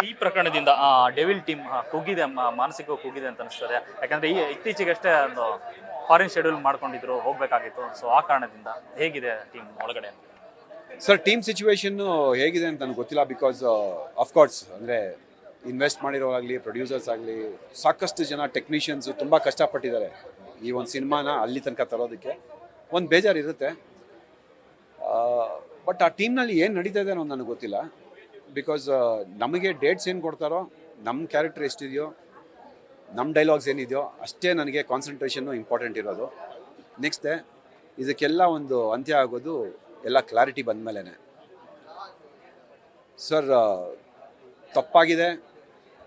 ಈ ಪ್ರಕರಣದಿಂದ devil team ಕುಗ್ಗಿದೆ, ಮಾನಸಿಕವಾಗಿ ಕುಗ್ಗಿದೆ ಅಂತ ಅನಿಸ್ತದೆ. ಯಾಕಂದ್ರೆ ಇತ್ತೀಚೆಗಷ್ಟೇ ಒಂದು ಫಾರಿನ್ ಶೆಡ್ಯೂಲ್ ಮಾಡ್ಕೊಂಡಿದ್ರು, ಹೋಗ್ಬೇಕಾಗಿತ್ತು. ಸೊ ಆ ಕಾರಣದಿಂದ ಹೇಗಿದೆ ಟೀಮ್ ಒಳಗಡೆ? ಸರ್, ಟೀಮ್ ಸಿಚುವೇಶನ್ ಹೇಗಿದೆ ಅಂತ ನನಗೆ ಗೊತ್ತಿಲ್ಲ. ಬಿಕಾಸ್ ಅಫ್ಕೋರ್ಸ್ ಅಂದರೆ ಇನ್ವೆಸ್ಟ್ ಮಾಡಿರೋರಾಗಲಿ, ಪ್ರೊಡ್ಯೂಸರ್ಸ್ ಆಗಲಿ, ಸಾಕಷ್ಟು ಜನ ಟೆಕ್ನಿಷಿಯನ್ಸು ತುಂಬ ಕಷ್ಟಪಟ್ಟಿದ್ದಾರೆ ಈ ಒಂದು ಸಿನಿಮಾನ ಅಲ್ಲಿ ತನಕ ತರೋದಕ್ಕೆ. ಒಂದು ಬೇಜಾರು ಇರುತ್ತೆ. ಬಟ್ ಆ ಟೀಮ್ನಲ್ಲಿ ಏನು ನಡೀತಾ ಇದೆ ಅನ್ನೋದು ನನಗೆ ಗೊತ್ತಿಲ್ಲ. ಬಿಕಾಸ್ ನಮಗೆ ಡೇಟ್ಸ್ ಏನು ಕೊಡ್ತಾರೋ, ನಮ್ಮ ಕ್ಯಾರೆಕ್ಟರ್ ಎಷ್ಟಿದೆಯೋ, ನಮ್ಮ ಡೈಲಾಗ್ಸ್ ಏನಿದೆಯೋ ಅಷ್ಟೇ ನನಗೆ ಕಾನ್ಸಂಟ್ರೇಷನ್ನು ಇಂಪಾರ್ಟೆಂಟ್ ಇರೋದು. ನೆಕ್ಸ್ಟ್ ಇದಕ್ಕೆಲ್ಲ ಒಂದು ಅಂತ್ಯ ಆಗೋದು ಎಲ್ಲ ಕ್ಲಾರಿಟಿ ಬಂದ ಮೇಲೇ. ಸರ್,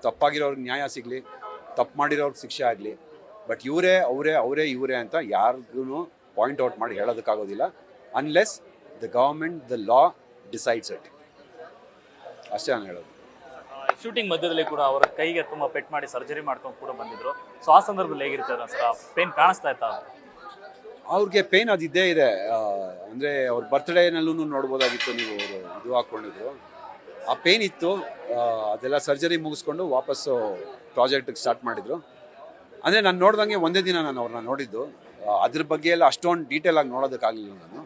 ತಪ್ಪಾಗಿರೋರ್ಗೆ ನ್ಯಾಯ ಸಿಗಲಿ, ತಪ್ಪು ಮಾಡಿರೋರ್ಗೆ ಶಿಕ್ಷೆ ಆಗಲಿ. ಬಟ್ ಇವರೇ ಅಂತ ಯಾರಿಗೂ ಪಾಯಿಂಟ್ ಔಟ್ ಮಾಡಿ ಹೇಳೋದಕ್ಕಾಗೋದಿಲ್ಲ, unless the government, the law decides it. ಅಷ್ಟೇ ನಾನು ಹೇಳೋದು. ಶೂಟಿಂಗ್ ಮಧ್ಯದಲ್ಲಿ ಕೂಡ ಅವರ ಕೈಗೆ ತುಂಬ ಪೆಟ್ ಮಾಡಿ ಸರ್ಜರಿ ಮಾಡ್ಕೊಂಡು ಕೂಡ ಬಂದಿದ್ರು. ಸೊ ಆ ಸಂದರ್ಭದಲ್ಲಿ ಹೇಗಿರ್ತಾರೆ ಸರ್? ಪೇನ್ ಕಾಣಿಸ್ತಾ ಇತ್ತಾ? ಅವ್ರಿಗೆ ಪೇನ್ ಅದು ಇದ್ದೇ ಇದೆ. ಅಂದರೆ ಅವ್ರ ಬರ್ತ್ಡೇನಲ್ಲೂ ನೋಡ್ಬೋದಾಗಿತ್ತು ನೀವು, ಅವರು ಇದು ಹಾಕ್ಕೊಂಡಿದ್ರು. ಆ ಪೇನ್ ಇತ್ತು. ಅದೆಲ್ಲ ಸರ್ಜರಿ ಮುಗಿಸ್ಕೊಂಡು ವಾಪಸ್ಸು ಪ್ರಾಜೆಕ್ಟಿಗೆ ಸ್ಟಾರ್ಟ್ ಮಾಡಿದರು. ಅಂದರೆ ನಾನು ನೋಡ್ದಂಗೆ ಒಂದೇ ದಿನ ನಾನು ಅವ್ರನ್ನ ನೋಡಿದ್ದು. ಅದ್ರ ಬಗ್ಗೆ ಎಲ್ಲ ಅಷ್ಟೊಂದು ಡೀಟೇಲಾಗಿ ನೋಡೋದಕ್ಕಾಗಲಿಲ್ಲ ನಾನು.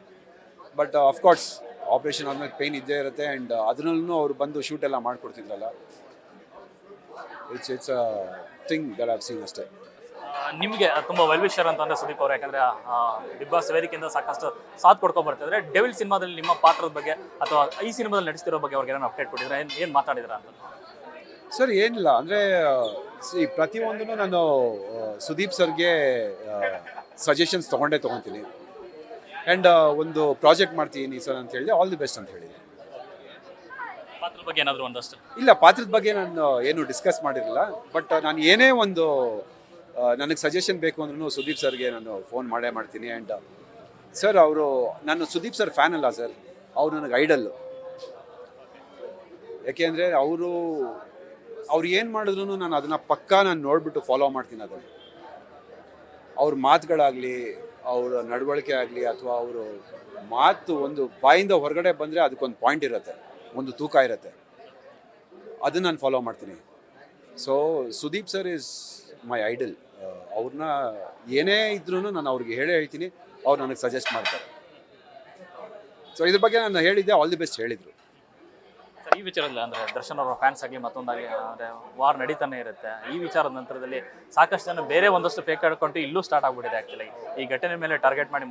ಬಟ್ ಅಫ್ಕೋರ್ಸ್ ಆಪ್ರೇಷನ್ ಆದ್ಮೇಲೆ ಪೇನ್ ಇದ್ದೇ ಇರುತ್ತೆ. ಆ್ಯಂಡ್ ಅದರಲ್ಲೂ ಅವ್ರು ಬಂದು ಶೂಟ್ ಎಲ್ಲ ಮಾಡಿಕೊಡ್ತಿದ್ರಲ್ಲ, it's a thing that I have seen ಅಷ್ಟೇ. ನಿಮಗೆ ತುಂಬ ವೆಲ್ವಿಷರ್ ಅಂತಂದ್ರೆ ಸುದೀಪ್ ಅವರು, ಯಾಕಂದರೆ ಬಿಗ್ ಬಾಸ್ ವೇದಿಕೆಯಿಂದ ಸಾಕಷ್ಟು ಸಾಥ್ ಕೊಡ್ಕೊಂಡು ಬರ್ತಿದ್ರೆ, ಡೆವಿಲ್ ಸಿನಿಮಾದಲ್ಲಿ ನಿಮ್ಮ ಪಾತ್ರದ ಬಗ್ಗೆ ಅಥವಾ ಈ ಸಿನಿಮಾದಲ್ಲಿ ನಡೆಸ್ತಿರೋ ಬಗ್ಗೆ ಅವ್ರಿಗೆ ಏನೋ ಅಪ್ಡೇಟ್ ಕೊಟ್ಟಿದ್ರೆ, ಏನು ಮಾತಾಡಿದ್ರ ಅಂತ? ಸರ್, ಏನಿಲ್ಲ ಅಂದರೆ ಪ್ರತಿಯೊಂದೂ ನಾನು ಸುದೀಪ್ ಸರ್ಗೆ ಸಜೆಷನ್ಸ್ ತೊಗೊತೀನಿ. ಆ್ಯಂಡ್ ಒಂದು ಪ್ರಾಜೆಕ್ಟ್ ಮಾಡ್ತೀನಿ ಸರ್ ಅಂತ ಹೇಳಿದೆ. ಆಲ್ ದಿ ಬೆಸ್ಟ್ ಅಂತ ಹೇಳಿದೆ. ಪಾತ್ರದ ಬಗ್ಗೆ ಏನಾದರೂ ಒಂದಷ್ಟು? ಇಲ್ಲ, ಪಾತ್ರದ ಬಗ್ಗೆ ನಾನು ಏನು ಡಿಸ್ಕಸ್ ಮಾಡಿರಲಿಲ್ಲ. ಬಟ್ ನಾನು ಏನೇ ಒಂದು ನನಗೆ ಸಜೆಷನ್ ಬೇಕು ಅಂದ್ರೂ ಸುದೀಪ್ ಸರ್ಗೆ ನಾನು ಫೋನ್ ಮಾಡ್ತೀನಿ. ಆ್ಯಂಡ್ ಸರ್, ನಾನು ಸುದೀಪ್ ಸರ್ ಫ್ಯಾನ್ ಅಲ್ಲ ಸರ್, ಅವ್ರು ನನಗೆ ಐಡಲ್ಲು. ಯಾಕೆಂದರೆ ಅವ್ರು ಏನು ಮಾಡಿದ್ರು ನಾನು ಅದನ್ನು ಪಕ್ಕಾ ನೋಡಿಬಿಟ್ಟು ಫಾಲೋ ಮಾಡ್ತೀನಿ. ಅದನ್ನು ಅವ್ರ ಮಾತುಗಳಾಗಲಿ, ಅವರ ನಡವಳಿಕೆ ಆಗಲಿ, ಅಥವಾ ಅವರು ಮಾತು ಒಂದು ಬಾಯಿಂದ ಹೊರಗಡೆ ಬಂದರೆ ಅದಕ್ಕೊಂದು ಪಾಯಿಂಟ್ ಇರುತ್ತೆ, ಒಂದು ತೂಕ ಇರುತ್ತೆ. ಅದನ್ನು ನಾನು ಫಾಲೋ ಮಾಡ್ತೀನಿ. So Sudeep sir is my idol. ಅವ್ರನ್ನ ಏನೇ ಇದ್ರೂ ನಾನು ಅವ್ರಿಗೆ ಹೇಳ್ತೀನಿ, ಅವ್ರು ನನಗೆ ಸಜೆಸ್ಟ್ ಮಾಡ್ತಾರೆ. ಸೊ ಇದ್ರ ಬಗ್ಗೆ ನಾನು ಹೇಳಿದ್ದೆ, ಆಲ್ ದಿ ಬೆಸ್ಟ್ ಹೇಳಿದರು. ಸರ್, ಈ ವಿಚಾರದಲ್ಲಿ ಅಂದರೆ ದರ್ಶನ್ ಅವರ ಫ್ಯಾನ್ಸ್ ಆಗಲಿ ಮತ್ತೊಂದಾಗಲಿ ಅಂದರೆ ವಾರ್ ನಡೀತಾನೆ ಇರುತ್ತೆ. ಈ ವಿಚಾರದ ನಂತರದಲ್ಲಿ ಸಾಕಷ್ಟು ಜನ ಬೇರೆ ಒಂದಷ್ಟು ಫೇಕ್ ಅಕೌಂಟ್ ಇಲ್ಲೂ ಸ್ಟಾರ್ಟ್ ಆಗಿಬಿಟ್ಟಿದೆ. ಆ್ಯಕ್ಚುಲಿ ಈ ಘಟನೆ ಮೇಲೆ ಟಾರ್ಗೆಟ್ ಮಾಡಿ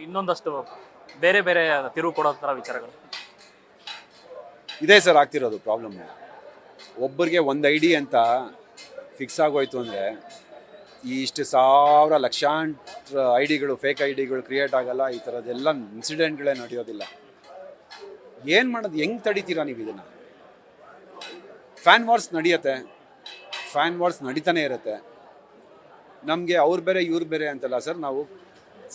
ಇನ್ನೊಂದಷ್ಟು ಬೇರೆ ಬೇರೆ ತಿರುವು ಕೊಡೋ ಥರ ವಿಚಾರಗಳು ಇದೇ ಸರ್ ಆಗ್ತಿರೋದು ಪ್ರಾಬ್ಲಮ್. ಒಬ್ಬರಿಗೆ ಒಂದು ಐಡಿ ಅಂತ ಫಿಕ್ಸ್ ಆಗೋಯ್ತು ಅಂದರೆ ಇಷ್ಟು ಸಾವಿರ ಲಕ್ಷಾಂತರ ಐಡಿಗಳು, ಫೇಕ್ ಐಡಿಗಳು ಕ್ರಿಯೇಟ್ ಆಗಲ್ಲ. ಈ ಥರದ್ದೆಲ್ಲ ಇನ್ಸಿಡೆಂಟ್ಗಳೇ ನಡೆಯೋದಿಲ್ಲ. ಏನು ಮಾಡೋದು? ಹೆಂಗೆ ತಡಿತೀರಾ ನೀವು ಇದನ್ನು? ಫ್ಯಾನ್ ವಾರ್ಸ್ ನಡೆಯುತ್ತೆ, ಫ್ಯಾನ್ ವಾರ್ಸ್ ನಡೀತಾನೆ ಇರುತ್ತೆ. ನಮಗೆ ಅವ್ರು ಬೇರೆ ಇವ್ರು ಬೇರೆ ಅಂತಲ್ಲ ಸರ್. ನಾವು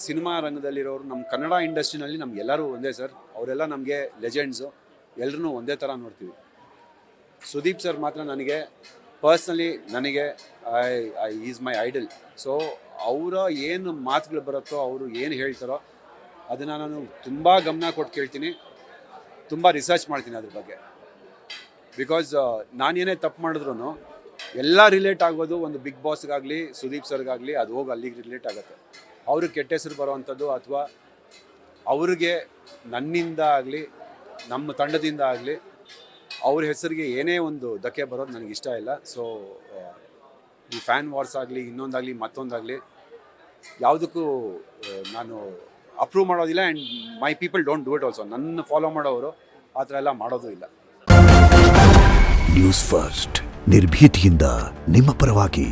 ಸಿನಿಮಾ ರಂಗದಲ್ಲಿರೋರು, ನಮ್ಮ ಕನ್ನಡ ಇಂಡಸ್ಟ್ರಿನಲ್ಲಿ ನಮಗೆಲ್ಲರೂ ಒಂದೇ ಸರ್. ಅವರೆಲ್ಲ ನಮಗೆ ಲೆಜೆಂಡ್ಸು, ಎಲ್ಲರೂ ಒಂದೇ ಥರ ನೋಡ್ತೀವಿ. ಸುದೀಪ್ ಸರ್ ಮಾತ್ರ ನನಗೆ personally is my idol. So ಅವರ ಏನು ಮಾತುಗಳು ಬರುತ್ತೋ, ಅವರು ಏನು ಹೇಳ್ತಾರೋ ಅದನ್ನು ನಾನು ತುಂಬ ಗಮನ ಕೊಟ್ಟು ಕೇಳ್ತೀನಿ, ತುಂಬ ರಿಸರ್ಚ್ ಮಾಡ್ತೀನಿ ಅದ್ರ ಬಗ್ಗೆ. ಬಿಕಾಸ್ ನಾನೇನೇ ತಪ್ಪು ಮಾಡಿದ್ರು ಎಲ್ಲ ರಿಲೇಟ್ ಆಗೋದು ಒಂದು ಬಿಗ್ ಬಾಸ್ಗಾಗಲಿ, ಸುದೀಪ್ ಸರ್ಗಾಗಲಿ, ಅದು ಹೋಗಿ ಅಲ್ಲಿಗೆ ರಿಲೇಟ್ ಆಗುತ್ತೆ. ಅವ್ರಿಗೆ ಕೆಟ್ಟ ಹೆಸರು ಬರೋವಂಥದ್ದು, ಅಥವಾ ಅವ್ರಿಗೆ ನನ್ನಿಂದ ಆಗಲಿ, ನಮ್ಮ ತಂಡದಿಂದ ಆಗಲಿ, ಅವ್ರ ಹೆಸರಿಗೆ ಏನೇ ಒಂದು ಧಕ್ಕೆ ಬರೋದು ನನಗೆ ಇಷ್ಟ ಇಲ್ಲ. ಸೊ ಈ ಫ್ಯಾನ್ ವಾರ್ಸ್ ಆಗಲಿ, ಇನ್ನೊಂದಾಗಲಿ, ಮತ್ತೊಂದಾಗಲಿ ಯಾವುದಕ್ಕೂ ನಾನು ಅಪ್ರೂವ್ ಮಾಡೋದಿಲ್ಲ. And my people don't do it also. ನನ್ನ ಫಾಲೋ ಮಾಡೋರು ಆ ಥರ ಎಲ್ಲ ಮಾಡೋದು ಇಲ್ಲ. ನ್ಯೂಸ್ ಫಸ್ಟ್, ನಿರ್ಭೀತಿಯಿಂದ ನಿಮ್ಮ ಪರವಾಗಿ.